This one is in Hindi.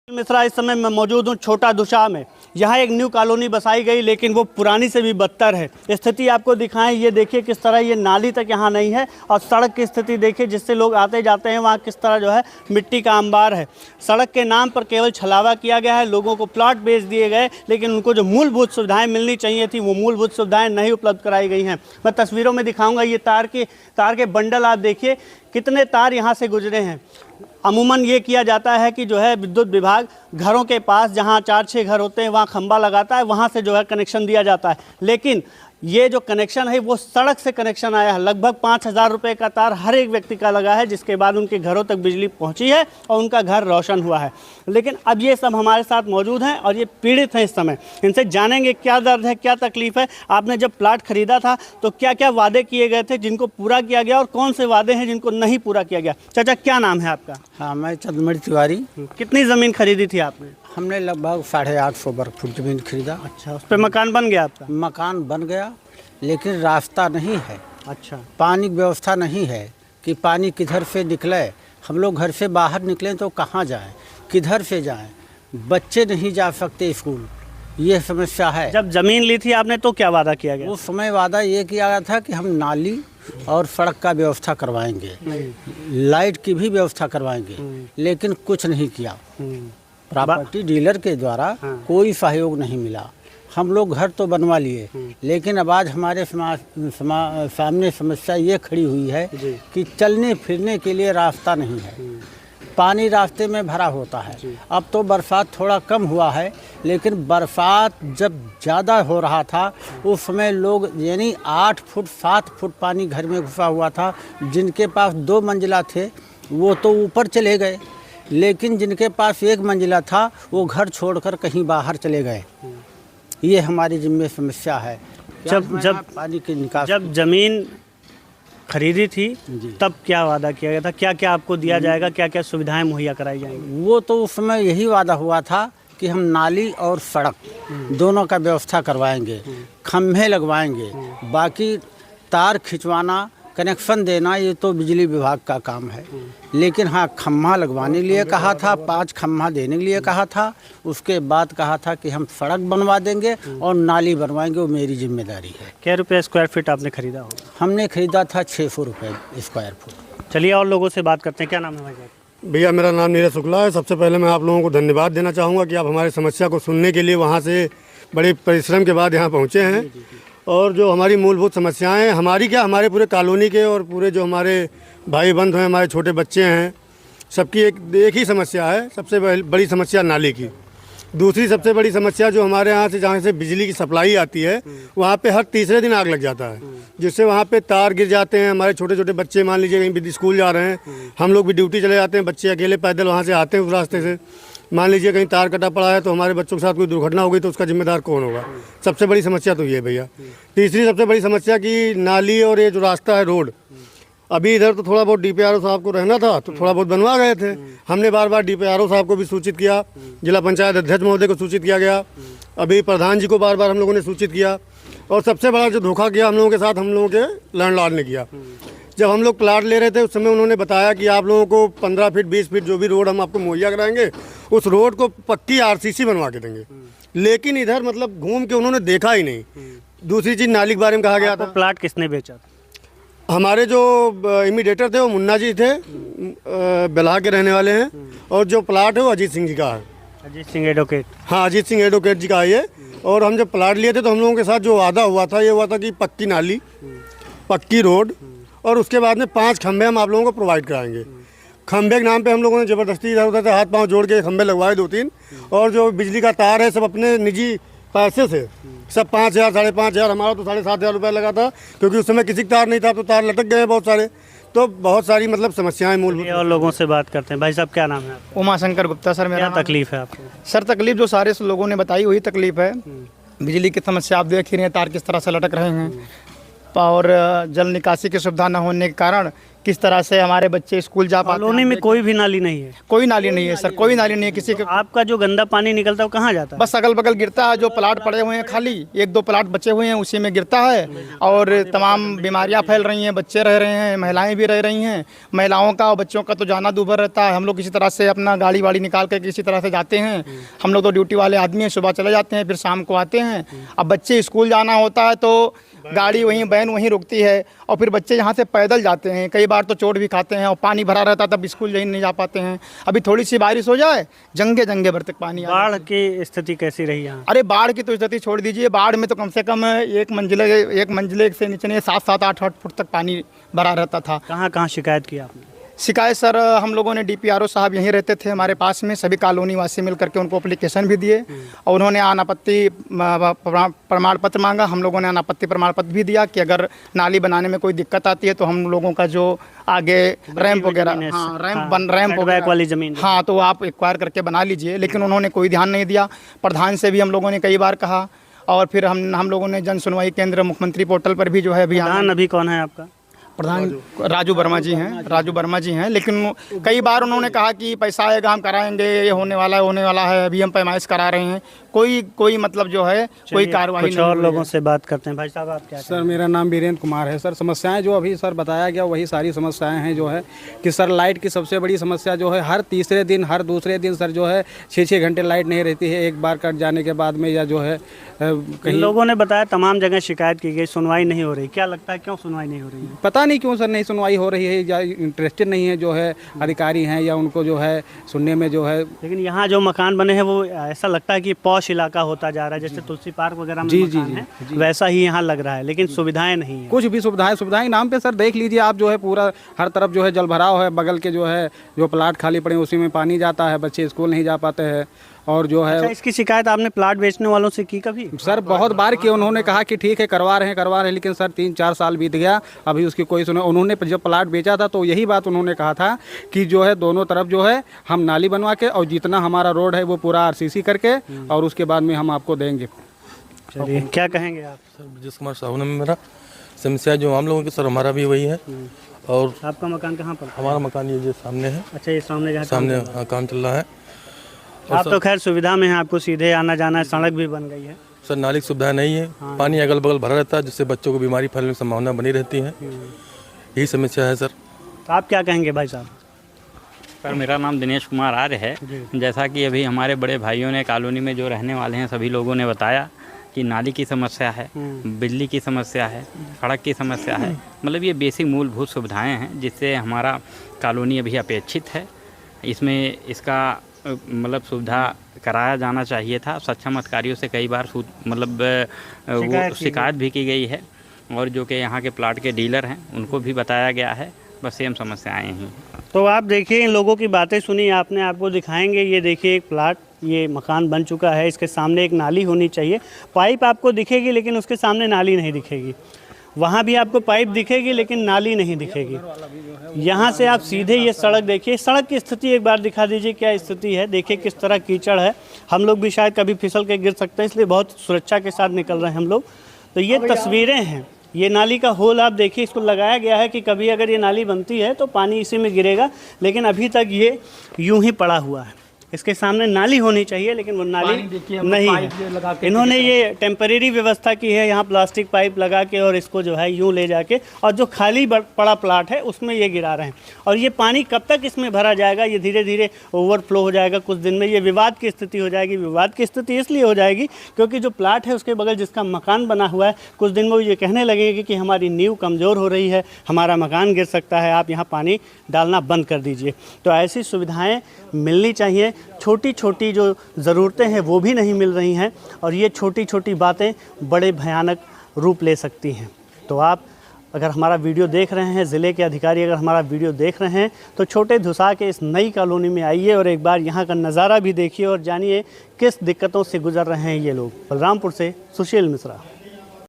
मिश्रा, इस समय मैं मौजूद हूँ छोटा दुशाह में। यहाँ एक न्यू कॉलोनी बसाई गई, लेकिन वो पुरानी से भी बदतर है। स्थिति आपको दिखाएं, ये देखिए किस तरह ये नाली तक यहाँ नहीं है, और सड़क की स्थिति देखिए जिससे लोग आते जाते हैं वहाँ किस तरह जो है मिट्टी का अंबार है। सड़क के नाम पर केवल छलावा किया गया है, लोगों को प्लॉट बेच दिए गए, लेकिन उनको जो मूलभूत सुविधाएँ मिलनी चाहिए थी वो मूलभूत सुविधाएँ नहीं उपलब्ध कराई गई हैं। मैं तस्वीरों में दिखाऊँगा, ये तार के बंडल आप देखिए कितने तार यहाँ से गुजरे हैं। अमूमन ये किया जाता है कि जो है विद्युत विभाग घरों के पास जहाँ 4-6 घर होते हैं वहाँ खंबा लगाता है, वहाँ से जो है कनेक्शन दिया जाता है, लेकिन ये जो कनेक्शन है वो सड़क से कनेक्शन आया है। लगभग 5,000 रुपये का तार हर एक व्यक्ति का लगा है, जिसके बाद उनके घरों तक बिजली पहुंची है और उनका घर रोशन हुआ है। लेकिन अब ये सब हमारे साथ मौजूद हैं और ये पीड़ित हैं इस समय। इनसे जानेंगे क्या दर्द है, क्या तकलीफ़ है। आपने जब प्लाट खरीदा था तो क्या क्या वादे किए गए थे जिनको पूरा किया गया, और कौन से वादे हैं जिनको नहीं पूरा किया गया? चाचा, क्या नाम है आपका? हाँ, मैं चंद्रमणि तिवारी। कितनी ज़मीन खरीदी थी आपने? हमने लगभग 850 वर्ग फुट जमीन खरीदा। अच्छा, उस पर मकान बन गया आपका? मकान बन गया, लेकिन रास्ता नहीं है। अच्छा, पानी की व्यवस्था नहीं है कि पानी किधर से निकले। हम लोग घर से बाहर निकलें तो कहाँ जाएं, किधर से जाएं। बच्चे नहीं जा सकते स्कूल, ये समस्या है। जब ज़मीन ली थी आपने तो क्या वादा किया गया? उस समय वादा ये किया गया था कि हम नाली और सड़क का व्यवस्था करवाएंगे, लाइट की भी व्यवस्था करवाएंगे, लेकिन कुछ नहीं किया। प्रॉपर्टी डीलर के द्वारा कोई सहयोग नहीं मिला। हम लोग घर तो बनवा लिए, लेकिन अब आज हमारे सामने समस्या ये खड़ी हुई है कि चलने फिरने के लिए रास्ता नहीं है। पानी रास्ते में भरा होता है। अब तो बरसात थोड़ा कम हुआ है, लेकिन बरसात जब ज़्यादा हो रहा था उस समय लोग यानी 8 फुट 7 फुट पानी घर में घुसा हुआ था। जिनके पास 2 मंजिला थे वो तो ऊपर चले गए, लेकिन जिनके पास 1 मंजिला था वो घर छोड़कर कहीं बाहर चले गए। ये हमारी जिम्मे समस्या है। जब पानी की निकास, जब ज़मीन खरीदी थी तब क्या वादा किया गया था? क्या क्या आपको दिया जाएगा, क्या क्या सुविधाएं मुहैया कराई जाएंगी? वो तो उस समय यही वादा हुआ था कि हम नाली और सड़क दोनों का व्यवस्था करवाएंगे, खम्भे लगवाएंगे, बाकी तार खिंचवाना, कनेक्शन देना ये तो बिजली विभाग का काम है। लेकिन हाँ, खम्भा लगवाने के लिए कहा था, 5 खम्भा देने के लिए कहा था। उसके बाद कहा था कि हम सड़क बनवा देंगे और नाली बनवाएंगे, वो मेरी जिम्मेदारी है। क्या रुपये स्क्वायर फीट आपने खरीदा होगा? हमने खरीदा था 600 रुपये स्क्वायर फुट। चलिए और लोगों से बात करते हैं। क्या नाम है भाई? भैया, मेरा नाम नीरज शुक्ला है। सबसे पहले मैं आप लोगों को धन्यवाद देना चाहूँगा कि आप हमारी समस्या को सुनने के लिए वहाँ से बड़े परिश्रम के बाद यहाँ पहुँचे हैं। और जो हमारी मूलभूत समस्याएं हमारी क्या, हमारे पूरे कॉलोनी के और पूरे जो हमारे भाई बंधु हैं, हमारे छोटे बच्चे हैं, सबकी एक ही समस्या है। सबसे बड़ी समस्या नाली की। दूसरी सबसे बड़ी समस्या जो हमारे यहाँ से जहाँ से बिजली की सप्लाई आती है वहाँ पे हर तीसरे दिन आग लग जाता है, जिससे वहाँ पे तार गिर जाते हैं। हमारे छोटे छोटे बच्चे मान लीजिए कहीं भी स्कूल जा रहे हैं, हम लोग भी ड्यूटी चले जाते हैं, बच्चे अकेले पैदल वहाँ से आते हैं उस रास्ते से। मान लीजिए कहीं तार कटा पड़ा है तो हमारे बच्चों के साथ कोई दुर्घटना हो गई तो उसका जिम्मेदार कौन होगा? सबसे बड़ी समस्या तो ये भैया। तीसरी सबसे बड़ी समस्या कि नाली और ये जो रास्ता है रोड, अभी इधर तो थोड़ा बहुत DPRO साहब को रहना था तो थोड़ा बहुत बनवा गए थे। हमने बार बार DPRO साहब को भी सूचित किया, जिला पंचायत अध्यक्ष महोदय को सूचित किया गया, अभी प्रधान जी को बार बार हम लोगों ने सूचित किया। और सबसे बड़ा जो धोखा किया हम लोगों के साथ, हम लोगों के लैंडलॉर्ड ने किया। जब हम लोग प्लाट ले रहे थे उस समय उन्होंने बताया कि आप लोगों को 15 फीट 20 फीट जो भी रोड हम आपको मुहैया कराएंगे, उस रोड को पक्की RCC बनवा के देंगे। लेकिन इधर मतलब घूम के उन्होंने देखा ही नहीं। दूसरी चीज़ नाली के बारे में कहा गया था। प्लाट किसने बेचा था? हमारे जो इमीडिएटर थे वो मुन्ना जी थे, बेल्हा के रहने वाले हैं, और जो प्लाट है वो अजीत सिंह जी का है। अजीत सिंह एडवोकेट? हाँ, अजीत सिंह एडवोकेट जी का है ये। और हम जब प्लाट लिए थे तो हम लोगों के साथ जो वादा हुआ था, ये हुआ था कि पक्की नाली, पक्की रोड, और उसके बाद में 5 खंभे हम आप लोगों को प्रोवाइड कराएंगे। खंभे के नाम पे हम लोगों ने ज़बरदस्ती इधर उधर से हाथ पांव जोड़ के खंभे लगवाए 2-3, और जो बिजली का तार है सब अपने निजी पैसे से, सब 5,000 5,500, हमारा तो 7,500 रुपये लगा था, क्योंकि उस समय किसी का तार नहीं था तो तार लटक गए बहुत सारे। तो बहुत सारी मतलब समस्याएं मूलभूत। और लोगों से बात करते हैं। भाई साहब, क्या नाम है आपका? उमाशंकर गुप्ता। सर, मेरा क्या तकलीफ है आपको? सर, तकलीफ जो सारे लोगों ने बताई वही तकलीफ है। बिजली की समस्या आप देख ही रहे हैं, तार किस तरह से लटक रहे हैं, और जल निकासी की सुविधा न होने के कारण किस तरह से हमारे बच्चे स्कूल जा पाते कॉलोनी हैं। में कोई भी नाली नहीं है। कोई नाली नहीं है सर, कोई नाली नहीं है किसी के। आपका जो गंदा पानी निकलता है वो कहाँ जाता है? बस अगल बगल गिरता है, जो प्लाट पड़े हुए हैं खाली 1-2 प्लाट बचे हुए हैं उसी में गिरता है, और तमाम बीमारियां फैल रही हैं, बच्चे रह रहे हैं, महिलाएं भी रह रही हैं। महिलाओं का और बच्चों का तो जाना दूभर रहता है। हम लोग किसी तरह से अपना गाड़ी वाड़ी निकाल कर किसी तरह से जाते हैं। हम लोग तो ड्यूटी वाले आदमी हैं, सुबह चले जाते हैं फिर शाम को आते हैं। अब बच्चे स्कूल जाना होता है तो गाड़ी वहीं वैन वहीं रुकती है, और फिर बच्चे यहाँ से पैदल जाते हैं। कई बार तो चोट भी खाते हैं, और पानी भरा रहता है तब स्कूल नहीं जा पाते हैं। अभी थोड़ी सी बारिश हो जाए जंगे भर तक पानी आ बाढ़ की स्थिति कैसी रही यहाँ? अरे बाढ़ की तो स्थिति छोड़ दीजिए, बाढ़ में तो कम से कम एक मंजिले से नीचे नहीं 7-8 फुट तक पानी भरा रहता था। कहाँ कहाँ शिकायत की आपने? शिकायत सर हम लोगों ने DPRO साहब यहीं रहते थे हमारे पास में, सभी कॉलोनी वासी मिल करके उनको एप्लीकेशन भी दिए, और उन्होंने अनापत्ति प्रमाण पत्र मांगा। हम लोगों ने अनापत्ति प्रमाण पत्र भी दिया कि अगर नाली बनाने में कोई दिक्कत आती है तो हम लोगों का जो आगे रैंप वगैरह, हाँ रैंप बैक वाली ज़मीन, हाँ तो आप एक्वायर करके बना लीजिए। लेकिन उन्होंने कोई ध्यान नहीं दिया। प्रधान से भी हम लोगों ने कई बार कहा, और फिर हम लोगों ने जन सुनवाई केंद्र मुख्यमंत्री पोर्टल पर भी जो है अभियान। अभी कौन है आपका प्रधान? राजू वर्मा जी हैं। लेकिन कई बार उन्होंने कहा कि पैसा आएगा हम कराएंगे, ये होने वाला है, अभी हम पैमाइश करा रहे हैं, कोई मतलब जो है कोई कार्रवाई कुछ और लोगों से बात करते हैं। भाई साहब आप क्या? सर मेरा नाम वीरेंद्र कुमार है। सर समस्याएं जो अभी सर बताया गया वही सारी समस्याएं हैं जो है कि सर लाइट की सबसे बड़ी समस्या जो है हर तीसरे दिन हर दूसरे दिन सर जो है 6-6 घंटे लाइट नहीं रहती है, एक बार कट जाने के बाद में, या जो है कहीं लोगों ने बताया तमाम जगह शिकायत की गई, सुनवाई नहीं हो रही। क्या लगता है क्यों सुनवाई नहीं हो रही है? पता नहीं क्यों सर नहीं सुनवाई हो रही है, या इंटरेस्टेड नहीं है जो है अधिकारी हैं, या उनको जो है सुनने में जो है। लेकिन यहाँ जो मकान बने हैं वो ऐसा लगता है कि पॉश इलाका होता जा रहा है, जैसे तुलसी पार्क वगैरह में मकान है, वैसा ही यहाँ लग रहा है, लेकिन सुविधाएं नहीं है। कुछ भी सुविधाएं नाम पे सर देख लीजिए आप, जो है पूरा हर तरफ जो है जल भराव है, बगल के जो है जो प्लाट खाली पड़े उसी में पानी जाता है, बच्चे स्कूल नहीं जा पाते हैं, और जो है। अच्छा, इसकी शिकायत आपने प्लाट बेचने वालों से की कभी? सर बहुत बार की, उन्होंने कहा कि ठीक है करवा रहे हैं, लेकिन सर 3-4 साल बीत गया, अभी उसकी कोई सुने। उन्होंने जब प्लाट बेचा था तो यही बात उन्होंने कहा था कि जो है दोनों तरफ जो है हम नाली बनवा के, और जितना हमारा रोड है वो पूरा RCC करके, और उसके बाद में हम आपको देंगे। चलिए, क्या कहेंगे आप? सर ब्रजेश कुमार साहू नाम है मेरा। समस्या जो हम लोगों की सर हमारा भी वही है। और आपका मकान कहाँ पर? हमारा मकान ये जो सामने है। अच्छा, ये सामने जहाँ सामने काम चल रहा है। आप तो खैर सुविधा में है, आपको सीधे आना जाना है, सड़क भी बन गई है। सर नाली की सुविधा नहीं है, पानी अगल बगल भरा रहता है, जिससे बच्चों को बीमारी फैलने की संभावना बनी रहती है। यही समस्या है सर। तो आप क्या कहेंगे भाई साहब? सर मेरा नाम दिनेश कुमार आर्य है। जैसा कि अभी हमारे बड़े भाइयों ने कॉलोनी में जो रहने वाले हैं सभी लोगों ने बताया कि नाली की समस्या है, बिजली की समस्या है, सड़क की समस्या है, मतलब ये बेसिक मूलभूत सुविधाएं हैं जिससे हमारा कॉलोनी अभी अपेक्षित है। इसमें इसका मतलब सुविधा कराया जाना चाहिए था। सक्षम अधिकारियों से कई बार मतलब वो शिकायत भी की गई है, और जो कि यहाँ के प्लाट के डीलर हैं उनको भी बताया गया है, बस सेम समस्याएं हैं। तो आप देखिए, इन लोगों की बातें सुनी आपने, आपको दिखाएंगे। ये देखिए एक प्लाट, ये मकान बन चुका है, इसके सामने एक नाली होनी चाहिए। पाइप आपको दिखेगी लेकिन उसके सामने नाली नहीं दिखेगी। वहाँ भी आपको पाइप दिखेगी लेकिन नाली नहीं दिखेगी। यहाँ से आप सीधे ये सड़क देखिए, सड़क की स्थिति एक बार दिखा दीजिए क्या स्थिति है। देखिए किस तरह कीचड़ है, हम लोग भी शायद कभी फिसल के गिर सकते हैं, इसलिए बहुत सुरक्षा के साथ निकल रहे हैं हम लोग। तो ये तस्वीरें हैं, ये नाली का होल आप देखिए, इसको लगाया गया है कि कभी अगर ये नाली बनती है तो पानी इसी में गिरेगा, लेकिन अभी तक ये यूं ही पड़ा हुआ है। इसके सामने नाली होनी चाहिए लेकिन वो नाली नहीं है। इन्होंने ये टेम्परेरी व्यवस्था की है, यहाँ प्लास्टिक पाइप लगा के, और इसको जो है यूं ले जाके, और जो खाली पड़ा प्लाट है उसमें ये गिरा रहे हैं। और ये पानी कब तक इसमें भरा जाएगा, ये धीरे धीरे ओवरफ्लो हो जाएगा, कुछ दिन में ये विवाद की स्थिति हो जाएगी। विवाद की स्थिति इसलिए हो जाएगी क्योंकि जो प्लाट है उसके बगल जिसका मकान बना हुआ है, कुछ दिन में वो ये कहने लगेंगे कि हमारी नींव कमज़ोर हो रही है, हमारा मकान गिर सकता है, आप यहाँ पानी डालना बंद कर दीजिए। तो ऐसी सुविधाएँ मिलनी चाहिए। छोटी छोटी जो ज़रूरतें हैं वो भी नहीं मिल रही हैं, और ये छोटी छोटी बातें बड़े भयानक रूप ले सकती हैं। तो आप अगर हमारा वीडियो देख रहे हैं, ज़िले के अधिकारी अगर हमारा वीडियो देख रहे हैं, तो छोटे धुसा के इस नई कॉलोनी में आइए और एक बार यहाँ का नज़ारा भी देखिए और जानिए किस दिक्कतों से गुजर रहे हैं ये लोग। बलरामपुर से सुशील मिश्रा।